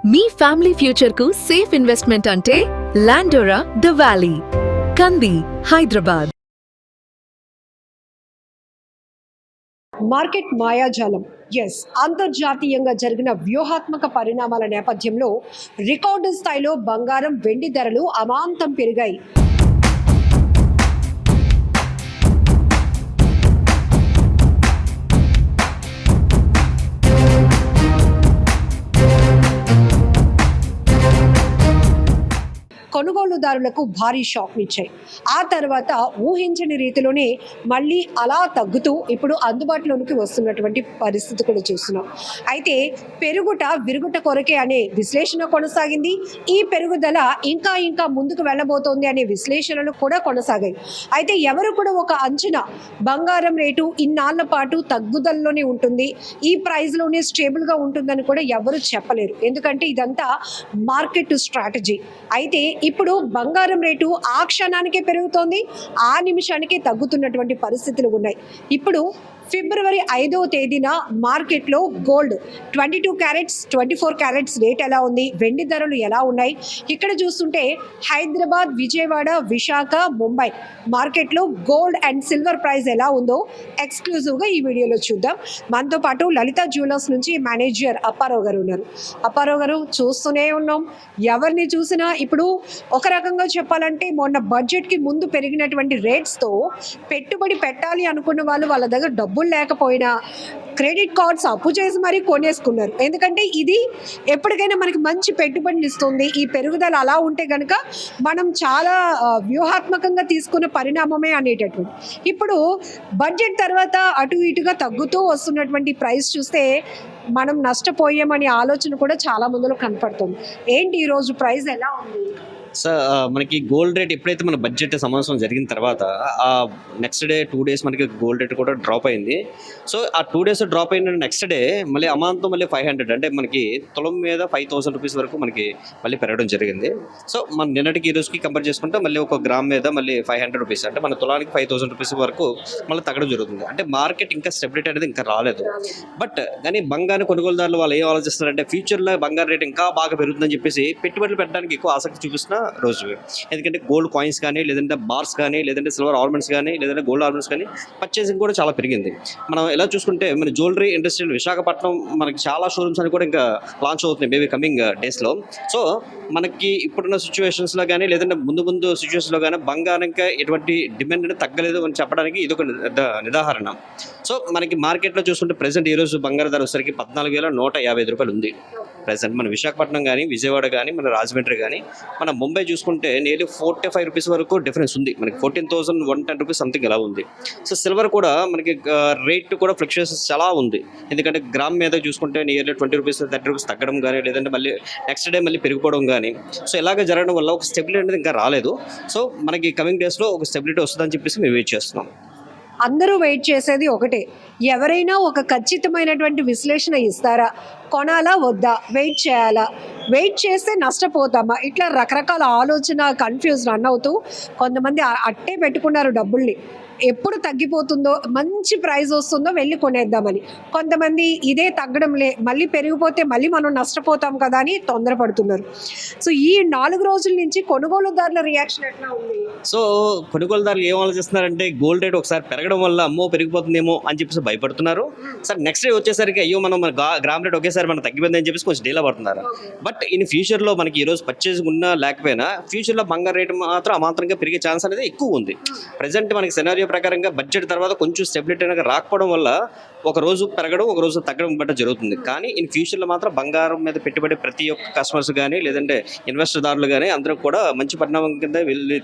మీ family future కు safe investment అంటే లాండోరా the valley, కంది, హైదరాబాద్. మార్కెట్ మాయాజాలం. అంతర్జాతీయంగా జరిగిన వ్యూహాత్మక పరిణామాల నేపథ్యంలో రికార్డు స్థాయిలో బంగారం, వెండి ధరలు అమాంతం పెరిగాయి. కొనుగోలుదారులకు భారీ షాక్నిచ్చాయి. ఆ తర్వాత ఊహించని రీతిలోనే మళ్ళీ అలా తగ్గుతూ ఇప్పుడు అందుబాటులోనికి వస్తున్నటువంటి పరిస్థితి కూడా చూస్తున్నాం. అయితే పెరుగుట విరుగుట కొరకే అనే విశ్లేషణ కొనసాగింది. ఈ పెరుగుదల ఇంకా ముందుకు వెళ్ళబోతోంది అనే విశ్లేషణలు కూడా కొనసాగాయి. అయితే ఎవరు కూడా ఒక అంచనా బంగారం రేటు ఇన్నాళ్ల పాటు తగ్గుదలలోనే ఉంటుంది, ఈ ప్రైస్లోనే స్టేబుల్గా ఉంటుందని కూడా ఎవరు చెప్పలేరు. ఎందుకంటే ఇదంతా మార్కెట్ స్ట్రాటజీ. అయితే ఇప్పుడు బంగారం రేటు ఆ క్షణానికే పెరుగుతోంది, ఆ నిమిషానికే తగ్గుతున్నటువంటి పరిస్థితులు ఉన్నాయి. ఇప్పుడు ఫిబ్రవరి 5వ తేదీన మార్కెట్లో గోల్డ్ 22 క్యారెట్స్ 24 క్యారెట్స్ రేట్ ఎలా ఉంది, వెండి ధరలు ఎలా ఉన్నాయి, ఇక్కడ చూస్తుంటే హైదరాబాద్, విజయవాడ, విశాఖ, ముంబై మార్కెట్లో గోల్డ్ అండ్ సిల్వర్ ప్రైస్ ఎలా ఉందో ఎక్స్క్లూజివ్గా ఈ వీడియోలో చూద్దాం. మనతో పాటు లలిత జ్యువెలర్స్ నుంచి మేనేజర్ అప్పారావు గారు ఉన్నారు. అప్పారావు గారు, చూస్తూనే ఉన్నాం, ఎవరిని చూసినా ఇప్పుడు ఒక రకంగా చెప్పాలంటే మొన్న బడ్జెట్కి ముందు పెరిగినటువంటి రేట్స్తో పెట్టుబడి పెట్టాలి అనుకున్న వాళ్ళు వాళ్ళ దగ్గర డబ్బులు లేకపోయినా క్రెడిట్ కార్డ్స్ అప్పు చేసి మరీ కొనేసుకున్నారు. ఎందుకంటే ఇది ఎప్పటికైనా మనకి మంచి పెట్టుబడిని ఇస్తుంది. ఈ పెరుగుదల అలా ఉంటే కనుక మనం చాలా వ్యూహాత్మకంగా తీసుకున్న పరిణామమే అనేటటువంటి. ఇప్పుడు బడ్జెట్ తర్వాత అటు ఇటుగా తగ్గుతూ వస్తున్నటువంటి ప్రైస్ చూస్తే మనం నష్టపోయామనే ఆలోచన కూడా చాలా మందిలో కనపడుతుంది. ఏంటి ఈరోజు ప్రైస్ ఎలా ఉంది? సార్, మనకి గోల్డ్ రేట్ ఎప్పుడైతే మన బడ్జెట్ సమావేశం జరిగిన తర్వాత ఆ నెక్స్ట్ డే 2 days మనకి గోల్డ్ రేట్ కూడా డ్రాప్ అయింది. సో ఆ 2 days డ్రాప్ అయిన నెక్స్ట్ డే మళ్ళీ అమాంతం మళ్ళీ 500 అంటే మనకి తులం మీద 5,000 రూపీస్ వరకు మనకి మళ్ళీ పెరగడం జరిగింది. సో మన నిన్నటికి ఈ రోజుకి కంపేర్ చేసుకుంటే మళ్ళీ ఒక గ్రామ్ మీద మళ్ళీ 500 రూపీస్ అంటే మన తులానికి 5,000 రూపీస్ వరకు మళ్ళీ తగ్గడం జరుగుతుంది. అంటే మార్కెట్ ఇంకా స్టెబిలిటీ అనేది ఇంకా రాలేదు. బట్ కానీ బంగారు కొనుగోలుదారులు వాళ్ళు ఏం ఆలోచిస్తున్నారంటే ఫ్యూచర్లో బంగారు రేట్ ఇంకా బాగా పెరుగుతుందని చెప్పేసి పెట్టుబడులు పెట్టడానికి ఎక్కువ ఆసక్తి చూపిస్తున్న రోజు. ఎందుకంటే గోల్డ్ కాయిన్స్ కానీ, లేదంటే బార్స్ కానీ, లేదంటే సిల్వర్ ఆర్నమెంట్స్ కానీ, లేదంటే గోల్డ్ ఆర్నమెంట్స్ కానీ పర్చేసింగ్ కూడా చాలా పెరిగింది. మనం ఎలా చూసుకుంటే మన జ్యువెలరీ ఇండస్ట్రీలో విశాఖపట్నం మనకి చాలా షోరూమ్స్ అని కూడా ఇంకా లాంచ్ అవుతున్నాయి మేబీ కమింగ్ డేస్లో. సో మనకి ఇప్పుడున్న సిచ్యువేషన్స్లో కానీ, లేదంటే ముందు సిచ్యువేషన్స్లో కానీ బంగారం ఇంకా ఎటువంటి డిమాండ్ అనేది తగ్గలేదు అని చెప్పడానికి ఇది ఒక నిదాహరణ. సో మనకి మార్కెట్లో చూసుకుంటే ప్రెసెంట్ ఈరోజు బంగారు ధర వచ్చేసరికి 14,155 రూపాయలు ఉంది. ప్రెసెంట్ మన విశాఖపట్నం కానీ, విజయవాడ కానీ, మన రాజమండ్రి కానీ, మన ముంబై చూసుకుంటే నియర్లీ 45 రూపీస్ వరకు డిఫరెన్స్ ఉంది. మనకి 14,110 రూపీస్ సంథింగ్ ఎలా ఉంది. సో సిల్వర్ కూడా మనకి రేట్ కూడా ఫ్లక్చుయేషన్స్ చాలా ఉంది. ఎందుకంటే గ్రామ్ మీద చూసుకుంటే నియర్లీ 20 రూపీస్ 30 రూపీస్ తగ్గడం కానీ, లేదంటే మళ్ళీ నెక్స్ట్ డే మళ్ళీ పెరిగిపోవడం కానీ. సో ఇలాగ జరగడం వల్ల ఒక స్టెబిలిటీ అనేది ఇంకా రాలేదు. సో మనకి కమింగ్ డేస్లో ఒక స్టెబిలిటీ వస్తుందని చెప్పేసి మేము వెయిట్ చేస్తున్నాం. అందరూ వెయిట్ చేసేది ఒకటే, ఎవరైనా ఒక ఖచ్చితమైనటువంటి విశ్లేషణ ఇస్తారా, కొనాలా వద్దా, వెయిట్ చేయాలా, వెయిట్ చేస్తే నష్టపోతామా, ఇట్లా రకరకాల ఆలోచన కన్ఫ్యూజ్ రన్ అవుతూ కొంతమంది అట్టే పెట్టుకున్నారు డబ్బుల్ని. ఎప్పుడు తగ్గిపోతుందో, మంచి ప్రైస్ వస్తుందో వెళ్ళి కొనేద్దామని. కొంతమంది ఇదే తగ్గడంలే, మళ్ళీ పెరిగిపోతే మళ్ళీ మనం నష్టపోతాం కదా అని తొందరపడుతున్నారు. సో ఈ 4 రోజుల నుంచి కొనుగోలుదారుల రియాక్షన్ ఎట్లా ఉంది? సో కొనుగోలుదారులు ఏం ఆలోచిస్తున్నారంటే గోల్డ్ రేట్ ఒకసారి పెరగడం వల్ల అమ్మో పెరిగిపోతుందేమో అని చెప్పేసి భయపడుతున్నారు. సార్ నెక్స్ట్ డే వచ్చేసరికి అయ్యో మనం గ్రామ్ రేట్ ఒకేసారి మనం తగ్గిపోయిందని చెప్పేసి కొంచెం డీలా పడుతున్నారు. బట్ ఇన్ ఫ్యూచర్లో మనకి ఈరోజు పర్చేజ్ ఉన్నా లేకపోయినా ఫ్యూచర్లో బంగారు రేటు మాత్రం అమాంతరంగా పెరిగే ఛాన్స్ అనేది ఎక్కువ ఉంది. ప్రజెంట్ మనకి సినారియో ప్రకారంగా బడ్జెట్ తర్వాత కొంచెం స్టెబిలిటీ అనేది రాకపోవడం వల్ల ఒక రోజు పెరగడం, ఒక రోజు తగ్గడం బట్ట జరుగుతుంది. కానీ ఇన్ ఫ్యూచర్లో మాత్రం బంగారం మీద పెట్టుబడి ప్రతి ఒక్క కస్టమర్స్ కానీ, లేదంటే ఇన్వెస్టర్దారులు కానీ అందరూ కూడా మంచి పరిణామం కింద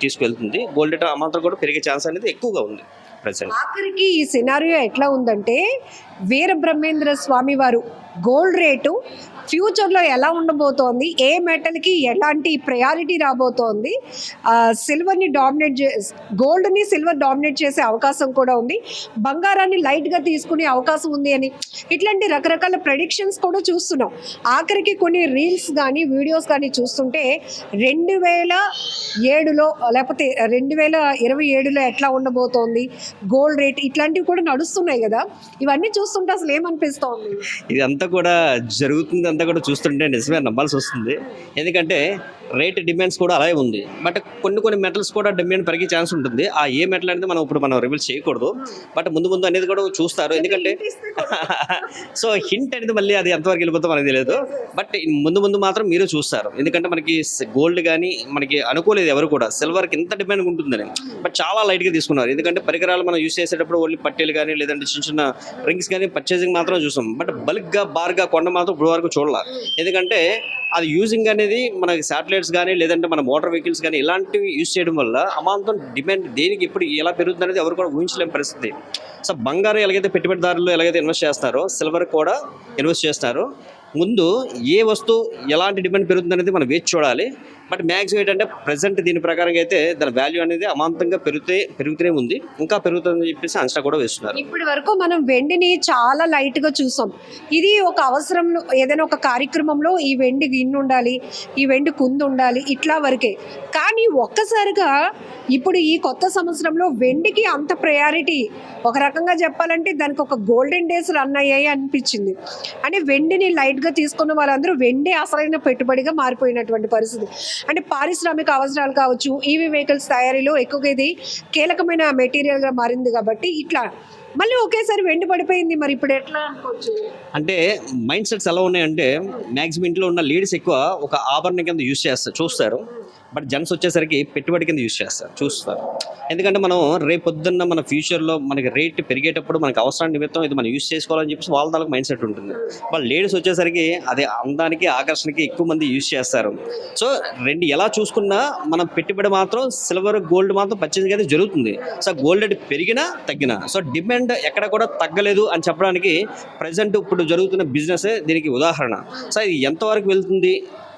తీసుకువెళ్తుంది. గోల్డ్ రేట్ అమాంతం కూడా పెరిగే ఛాన్స్ అనేది ఎక్కువగా ఉంది. ఆఖరికి ఈ సినారియో ఎట్లా ఉందంటే వీరబ్రహ్మేంద్ర స్వామి వారు గోల్డ్ రేటు ఫ్యూచర్లో ఎలా ఉండబోతోంది, ఏ మెటల్కి ఎలాంటి ప్రయారిటీ రాబోతోంది, సిల్వర్ని డామినేట్ గోల్డ్ని సిల్వర్ డామినేట్ చేసే అవకాశం కూడా ఉంది, బంగారాన్ని లైట్గా తీసుకునే అవకాశం ఉంది అని ఇట్లాంటి రకరకాల ప్రెడిక్షన్స్ కూడా చూస్తున్నాం. ఆఖరికి కొన్ని రీల్స్ కానీ, వీడియోస్ కానీ చూస్తుంటే 2007లో లేకపోతే 2027లో ఎట్లా ఉండబోతోంది గోల్డ్ రేట్, ఇట్లాంటివి కూడా నడుస్తున్నాయి కదా. ఇవన్నీ చూస్తుంటే అసలు ఏమనిపిస్తోంది? ఇదంతా కూడా జరుగుతుంది అంతా కూడా చూస్తుంటే నిజమే నమ్మాల్సి వస్తుంది. ఎందుకంటే రేట్ డిమాండ్స్ కూడా అలాగే ఉంది. బట్ కొన్ని మెటల్స్ కూడా డిమాండ్ పెరిగే ఛాన్స్ ఉంటుంది. ఆ ఏ మెటల్ అనేది మనం రివీల్ చేయకూడదు. బట్ ముందు అనేది కూడా చూస్తారు. ఎందుకంటే సో హింట్ అనేది మళ్ళీ అది ఎంతవరకు వెళ్ళిపోతుందో మనకు తెలియదు. బట్ ముందు మాత్రం మీరు చూస్తారు. ఎందుకంటే మనకి గోల్డ్ కానీ మనకి అనుకోలేదు ఎవరు కూడా సిల్వర్కి ఇంత డిమాండ్ ఉంటుందని. బట్ చాలా లైట్గా తీసుకున్నారు. ఎందుకంటే పరికరాలు మనం యూస్ చేసేటప్పుడు ఓన్లీ పట్టేలు కానీ లేదంటే చిన్న రింగ్స్ కానీ పర్చేసింగ్ మాత్రం చూసాం. బట్ బల్క్గా బార్గా కొండ మాత్రం ఇప్పుడు వరకు చూడాల. ఎందుకంటే అది యూజింగ్ అనేది మనకి శాటిలైట్స్ కానీ లేదంటే మన మోటార్ వెహికల్స్ కానీ ఇలాంటివి యూజ్ చేయడం వల్ల అమాంతం డిమాండ్ దేనికి ఎప్పుడు ఎలా పెరుగుతుంది అనేది ఎవరు కూడా ఊహించలేని పరిస్థితి. సో బంగారం ఎలాగైతే పెట్టుబడిదారులు ఎలాగైతే ఇన్వెస్ట్ చేస్తారో సిల్వర్ కూడా ఇన్వెస్ట్ చేస్తారు. ముందు ఏ వస్తువు ఎలాంటి డిమాండ్ పెరుగుతుంది అనేది మనం వేచి చూడాలి. బట్ మ్యాక్సిమం ఏంటంటే ప్రజెంట్ దీని ప్రకారంగా అయితే దాని వాల్యూ అనేది అమాంతంగా పెరుగుతూనే ఉంది. ఇంకా పెరుగుతుందని చెప్పేసి అంచనా కూడా వేస్తున్నారు. ఇప్పటి వరకు మనం వెండిని చాలా లైట్ గా చూసాం. ఇది ఒక అవసరం, ఏదైనా ఒక కార్యక్రమంలో ఈ వెండి గిన్నె ఉండాలి, ఈ వెండి కుందు ఉండాలి, ఇట్లా వరకే. కానీ ఒక్కసారిగా ఇప్పుడు ఈ కొత్త సంవత్సరంలో వెండికి అంత ప్రయారిటీ, ఒక రకంగా చెప్పాలంటే దానికి ఒక గోల్డెన్ డేస్ రన్ అయ్యాయి అనిపించింది. అంటే వెండిని లైట్గా తీసుకున్న వాళ్ళందరూ వెండి అసలైన పెట్టుబడిగా మారిపోయినటువంటి పరిస్థితి. అంటే పారిశ్రామిక అవసరాలు కావచ్చు, ఈవీ వెహికల్స్ తయారీలో ఎక్కువగా ఇది కీలకమైన మెటీరియల్గా మారింది. కాబట్టి ఇట్లా మళ్ళీ ఒకేసారి వెండి పడిపోయింది. మరి ఇప్పుడు ఎట్లా అనుకోవచ్చు? అంటే మైండ్ సెట్స్ ఎలా ఉన్నాయంటే మ్యాక్సిమం ఇంట్లో ఉన్న లేడీస్ ఎక్కువ ఒక ఆభరణ కింద యూజ్ చేస్తారు, చూస్తారు. బట్ జెంట్స్ వచ్చేసరికి పెట్టుబడి కింద యూజ్ చేస్తారు, చూస్తారు. ఎందుకంటే మనం రేపు పొద్దున్న మన ఫ్యూచర్లో మనకి రేట్ పెరిగేటప్పుడు మనకి అవసరం నిమిత్తం ఇది మనం యూజ్ చేసుకోవాలని చెప్పేసి వాళ్ళ దానికి మైండ్ సెట్ ఉంటుంది. వాళ్ళు లేడీస్ వచ్చేసరికి అదే అందానికి ఆకర్షణకి ఎక్కువ మంది యూజ్ చేస్తారు. సో రెండు ఎలా చూసుకున్నా మనం పెట్టుబడి మాత్రం సిల్వర్ గోల్డ్ మాత్రం పర్చేసింగ్ అయితే జరుగుతుంది. సో గోల్డ్ రేట్ పెరిగినా తగ్గినా సో డిమాండ్ ఎక్కడ కూడా తగ్గలేదు అని చెప్పడానికి ప్రజెంట్ ఇప్పుడు జరుగుతున్న బిజినెస్ దీనికి ఉదాహరణ. సో ఇది ఎంతవరకు వెళ్తుంది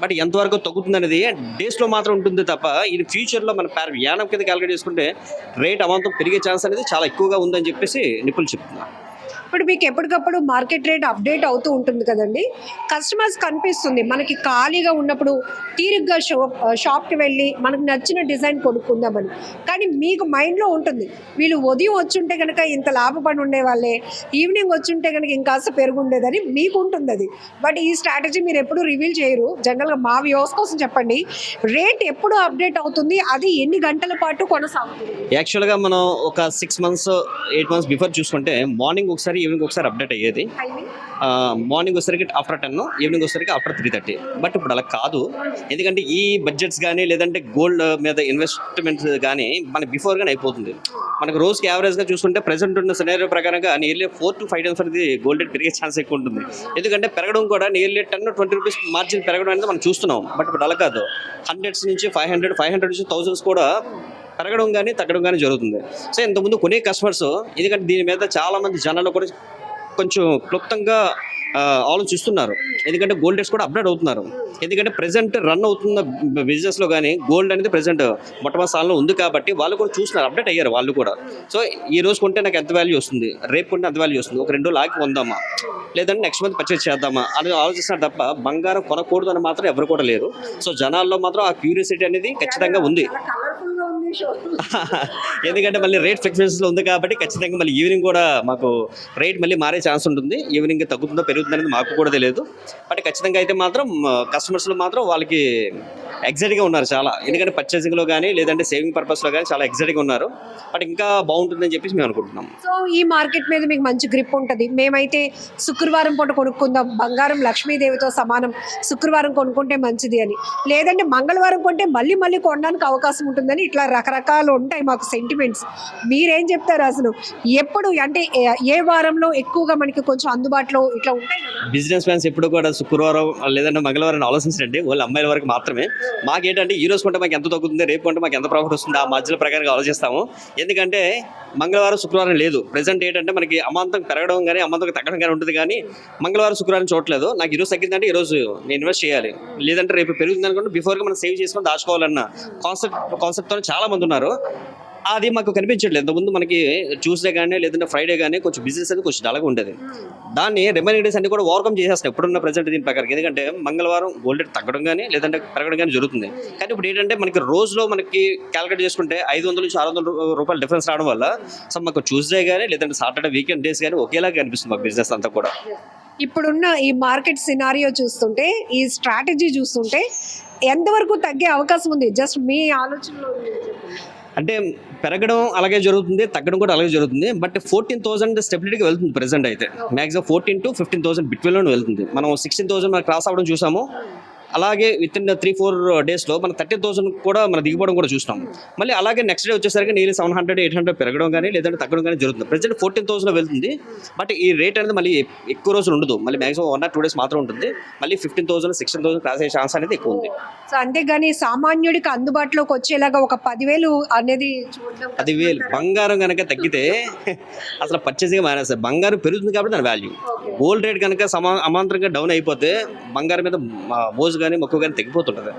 బట్ ఎంతవరకు తగ్గుతుంది అనేది డేస్లో మాత్రం ఉంటుంది తప్ప ఇది ఫ్యూచర్లో మన యానం కింద క్యాలిక్యులేట్ చేసుకుంటే రేట్ అమాంతం పెరిగే ఛాన్స్ అనేది చాలా ఎక్కువగా ఉందని చెప్పేసి నిపుణులు చెప్తున్నారు. ఇప్పుడు మీకు ఎప్పటికప్పుడు మార్కెట్ రేట్ అప్డేట్ అవుతూ ఉంటుంది కదండి. కస్టమర్స్ కనిపిస్తుంది మనకి ఖాళీగా ఉన్నప్పుడు తీరిగ్గా షాప్కి వెళ్ళి మనకు నచ్చిన డిజైన్ కొనుక్కుందామని. కానీ మీకు మైండ్లో ఉంటుంది వీళ్ళు ఉదయం వచ్చుంటే కనుక ఇంత లాభపడి ఉండేవాళ్ళే, ఈవినింగ్ వచ్చుంటే కనుక ఇంకాస్త పెరుగుండేదని మీకు ఉంటుంది అది. బట్ ఈ స్ట్రాటజీ మీరు ఎప్పుడు రివీల్ చేయరు. జనరల్గా మా వ్యూస్ కోసం చెప్పండి, రేట్ ఎప్పుడు అప్డేట్ అవుతుంది, అది ఎన్ని గంటల పాటు కొనసాగుతుంది? యాక్చువల్గా మనం ఒక 6 months 8 months బిఫోర్ చూసుకుంటే మార్నింగ్ ఒకసారి ఈవినింగ్ ఒకసారి అప్డేట్ అయ్యేది. మార్నింగ్ వచ్చేసరికి ఆఫ్టర్ 10, ఈవినింగ్ వచ్చేసరికి ఆఫ్టర్ 3:30. బట్ ఇప్పుడు అలా కాదు. ఎందుకంటే ఈ బడ్జెట్స్ కానీ లేదంటే గోల్డ్ మీద ఇన్వెస్ట్మెంట్స్ కానీ మన బిఫోర్గానే అయిపోతుంది. మనకు రోజుకి యావరేజ్గా చూసుకుంటే ప్రెసెంట్ ఉన్న సినారియో ప్రకారంగా నియర్లీ 4 to 5 times అనేది గోల్డ్ రేట్ పెరిగే ఛాన్స్ ఎక్కువ ఉంటుంది. ఎందుకంటే పెరగడం కూడా నియర్లీ 10-20 రూపీస్ మార్జిన్ పెరగడం అనేది మనం చూస్తున్నాం. బట్ ఇప్పుడు అలా కాదు. 100s నుంచి 500 నుంచి 1000s కూడా పెరగడం కానీ తగ్గడం కానీ జరుగుతుంది. సో ఇంతకుముందు కొనే కస్టమర్స్ ఎందుకంటే దీని మీద చాలామంది జనాలు కూడా కొంచెం క్లుప్తంగా ఆలోచిస్తున్నారు. ఎందుకంటే గోల్డ్ రేట్స్ కూడా అప్డేట్ అవుతున్నారు. ఎందుకంటే ప్రెసెంట్ రన్ అవుతున్న బిజినెస్లో కానీ గోల్డ్ అనేది ప్రెసెంట్ మొట్టమొదటి స్థానంలో ఉంది కాబట్టి వాళ్ళు కూడా చూస్తున్నారు, అప్డేట్ అయ్యారు వాళ్ళు కూడా. సో ఈ రోజు కొంటే నాకు ఎంత వాల్యూ వస్తుంది, రేపు కొంటే ఎంత వాల్యూ వస్తుంది, ఒక 2 రోజులు ఆగి కొందామా లేదంటే నెక్స్ట్ మంత్ పర్చేస్ చేద్దామా అని ఆలోచిస్తున్నారు తప్ప బంగారం కొనకూడదు అని మాత్రం ఎవరు కూడా లేరు. సో జనాల్లో మాత్రం ఆ క్యూరియాసిటీ అనేది ఖచ్చితంగా ఉంది. ఎందుకంటే మళ్ళీ రేట్ ఫ్లక్చుయేషన్స్లో ఉంది కాబట్టి ఖచ్చితంగా మళ్ళీ ఈవినింగ్ కూడా మాకు రేట్ మళ్ళీ మారే ఛాన్స్ ఉంటుంది. ఈవినింగ్ తగ్గుతుందో పెరుగుతుందో అనేది మాకు కూడా తెలియదు. బట్ ఖచ్చితంగా అయితే మాత్రం కస్టమర్స్లో మాత్రం వాళ్ళకి ఎగ్జైట్గా ఉన్నారు చాలా. ఎందుకంటే పర్చేసింగ్లో కానీ లేదంటే సేవింగ్ పర్పస్లో కానీ చాలా ఎగ్జైట్గా ఉన్నారు. బట్ ఇంకా బాగుంటుందని చెప్పేసి మేము అనుకుంటున్నాం. సో ఈ మార్కెట్ మీద మీకు మంచి గ్రిప్ ఉంటుంది. మేమైతే శుక్రవారం పూట కొనుక్కుందాం, బంగారం లక్ష్మీదేవితో సమానం, శుక్రవారం కొనుక్కుంటే మంచిది అని, లేదంటే మంగళవారం కొంటే మళ్ళీ మళ్ళీ కొనడానికి అవకాశం ఉంటుందని ఇట్లా రకరకాలు ఉంటాయి మాకు సెంటిమెంట్స్. మీరేం చెప్తారు అసలు? ఎప్పుడు అంటే ఏ వారంలో ఎక్కువగా మనకి కొంచెం అందుబాటులో ఇట్లా ఉంటాయి? బిజినెస్ మ్యాన్స్ ఎప్పుడు కూడా శుక్రవారం లేదంటే మంగళవారం ఆలోచించండి. వాళ్ళు అమ్మాయిల వరకు మాత్రమే. మాకేంటంటే ఈ రోజు కొంటే మాకు ఎంత తగ్గుతుంది, రేపు కొంటే మాకు ఎంత ప్రాఫిట్ వస్తుంది, ఆ మధ్యలో ప్రకారంగా ఆలోచిస్తాము. ఎందుకంటే మంగళవారం శుక్రవారం లేదు. ప్రెసెంట్ ఏంటంటే మనకి అమాంతం పెరగడం కానీ అమాంతం తగ్గడం కానీ ఉంటుంది. కానీ మంగళవారం శుక్రవారం చూడలేదు. నాకు ఈరోజు తగ్గిందంటే ఈరోజు నేను ఇన్వెస్ట్ చేయాలి, లేదంటే రేపు పెరుగుతుంది అనుకుంటే బిఫోర్గా మనం సేవ్ చేసుకొని దాచుకోవాలన్న కాన్సెప్ట్తో చాలా మంది ఉన్నారు. అది మాకు కనిపించట్లేదు. ఇంతకుముందు మనకి ట్యూస్డే కానీ లేదంటే ఫ్రైడే కానీ కొంచెం బిజినెస్ అనేది కొంచెం డల్గా ఉండేది. దాన్ని రిమైనింగ్ డేస్ అన్ని కూడా ఓవర్కమ్ చేసేస్తాయి ఇప్పుడున్న ప్రెసెంట్ దీని ప్రకారం. ఎందుకంటే మంగళవారం గోల్డ్ రేట్ తగ్గడం కానీ లేదంటే పెరగడం కానీ జరుగుతుంది. కానీ ఇప్పుడు ఏంటంటే మనకి రోజులో మనకి క్యాలిక్యులేట్ చేసుకుంటే 500 నుంచి 600 రూపాయలు డిఫరెన్స్ రావడం వల్ల సో మాకు ట్యూస్డే కానీ లేదంటే సాటర్డే వీకెండ్ డేస్ కానీ ఒకేలాగా కనిపిస్తుంది మాకు బిజినెస్ అంతా కూడా. ఇప్పుడున్న ఈ మార్కెట్ సినారియో చూస్తుంటే, ఈ స్ట్రాటజీ చూస్తుంటే ఎంతవరకు తగ్గే అవకాశం ఉంది? జస్ట్ మీ ఆలోచనలో ఉంది చెప్పండి. అంటే పెరగడం అలాగే జరుగుతుంది, తగ్గడం కూడా అలాగే జరుగుతుంది. బట్ 14,000 స్టెబిలిటీకి వెళ్తుంది ప్రెసెంట్ అయితే. మ్యాక్సిమం 14 to 15,000 బిట్వీన్లోనే వెళ్తుంది. మనం 16,000 మనం క్రాస్ అవ్వడం చూసాము. అలాగే విత్ ఇన్ 3-4 డేస్లో మనం 30,000 కూడా మనం దిగిపోవడం కూడా చూస్తాం. మళ్ళీ అలాగే నెక్స్ట్ డే వచ్చేసరికి నీళ్ళు 700-800 పెరగడం కానీ లేదంటే తగ్గడం కానీ జరుగుతుంది. ప్రెసెంట్ 14,000 వెళ్తుంది. బట్ ఈ రేట్ అనేది మళ్ళీ ఎక్కువ రోజులు ఉండదు. మళ్ళీ మ్యాక్సిమం 1 or 2 days మాత్రం ఉంటుంది. మళ్ళీ 15,000, 16,000 క్రాస్ అయ్యే ఛాన్స్ అనేది ఎక్కువ ఉంది. సో అంతేగాని సామాన్యుడికి అందుబాటులోకి వచ్చేలాగా ఒక 10,000 అనేది చూడడం 10,000 బంగారం కనుక తగ్గితే అసలు పర్చేసింగ్ మానేస్తారు. బంగారం పెరుగుతుంది కాబట్టి దాని వాల్యూ. గోల్డ్ రేట్ కనుక అమాంతరంగా డౌన్ అయిపోతే బంగారం మీద మోజు కానీ మొక్కు కానీ తగ్గిపోతుంటుంది.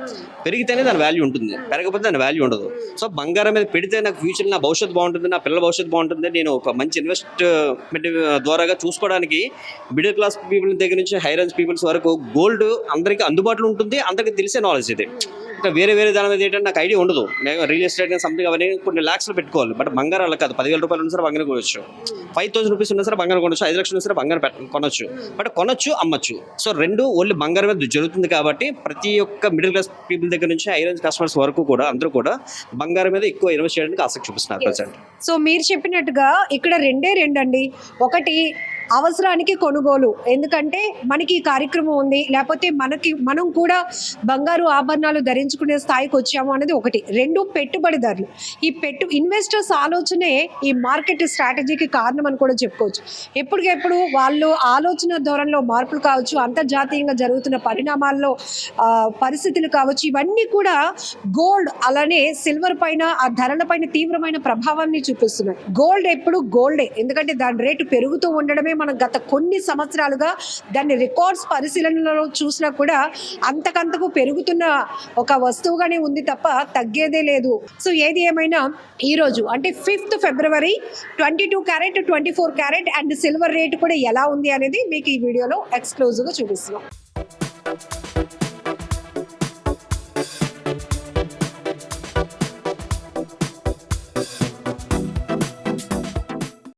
పెరిగితేనే దాని వాల్యూ ఉంటుంది, పెరగకపోతే దాని వాల్యూ ఉండదు. సో బంగారం మీద పెడితే నాకు ఫ్యూచర్ నా భవిష్యత్తు బాగుంటుంది, నా పిల్లల భవిష్యత్తు బాగుంటుంది, నేను ఒక మంచి ఇన్వెస్ట్మెంట్ ద్వారాగా చూసుకోవడానికి మిడిల్ క్లాస్ పీపుల్ దగ్గర నుంచి హై రేంజ్ పీపుల్స్ వరకు గోల్డ్ అందరికీ అందుబాటులో ఉంటుంది. అందరికీ తెలిసే నాలెడ్జ్ ఇది. ఇంకా వేరే దాని మీద ఏంటంటే నాకు ఐడియా ఉండదు. రియల్ ఎస్టేట్ సంథింగ్ అవన్నీ కొన్ని లాక్స్లో పెట్టుకోవాలి. బట్ బంగారం అలా కాదు. 10,000 రూపాయలు ఉన్నా సరే బంగారం కొనవచ్చు, 5,000 రూపీస్ ఉన్నా సరే బంగారం కొనవచ్చు, 5 లక్షలు ఉన్నా సరే బంగారం కొనవచ్చు. బట్ కొనొచ్చు, అమ్మచ్చు. సో రెండు ఓన్లీ బంగారం మీద జరుగుతుంది కాబట్టి ప్రతి ఒక్క మిడిల్ క్లాస్ పీపుల్ దగ్గర నుంచి హై రేంజ్ కస్టమర్స్ వరకు కూడా అందరూ కూడా బంగారం మీద ఎక్కువ ఇన్వెస్ట్ చేయడానికి ఆసక్తి చూపిస్తున్నారు ప్రజెంట్. సో మీరు చెప్పినట్టుగా ఇక్కడ రెండండి. ఒకటి అవసరానికి కొనుగోలు, ఎందుకంటే మనకి ఈ కార్యక్రమం ఉంది, లేకపోతే మనం కూడా బంగారు ఆభరణాలు ధరించుకునే స్థాయికి వచ్చాము అనేది ఒకటి. 2 పెట్టుబడిదారులు. ఈ ఇన్వెస్టర్స్ ఆలోచనే ఈ మార్కెట్ స్ట్రాటజీకి కారణం అని కూడా చెప్పుకోవచ్చు. ఎప్పటికెప్పుడు వాళ్ళు ఆలోచన ధోరణిలో మార్పులు కావచ్చు, అంతర్జాతీయంగా జరుగుతున్న పరిణామాల్లో పరిస్థితులు కావచ్చు, ఇవన్నీ కూడా గోల్డ్ అలానే సిల్వర్ పైన ఆ ధరల పైన తీవ్రమైన ప్రభావాన్ని చూపిస్తున్నాయి. గోల్డ్ ఎప్పుడు గోల్డే, ఎందుకంటే దాని రేటు పెరుగుతూ ఉండడమే మనం గత కొన్ని సంవత్సరాలుగా దాన్ని రికార్డ్స్ పరిశీలనలో చూసినా కూడా అంతకంతకు పెరుగుతున్న ఒక వస్తువుగానే ఉంది తప్ప తగ్గేదే లేదు. సో ఏది ఏమైనా ఈరోజు అంటే 5th February 22 carrot 24 carrot and silver rate కూడా ఎలా ఉంది అనేది మీకు ఈ వీడియోలో ఎక్స్క్లూజివ్గా చూపిస్తున్నాం.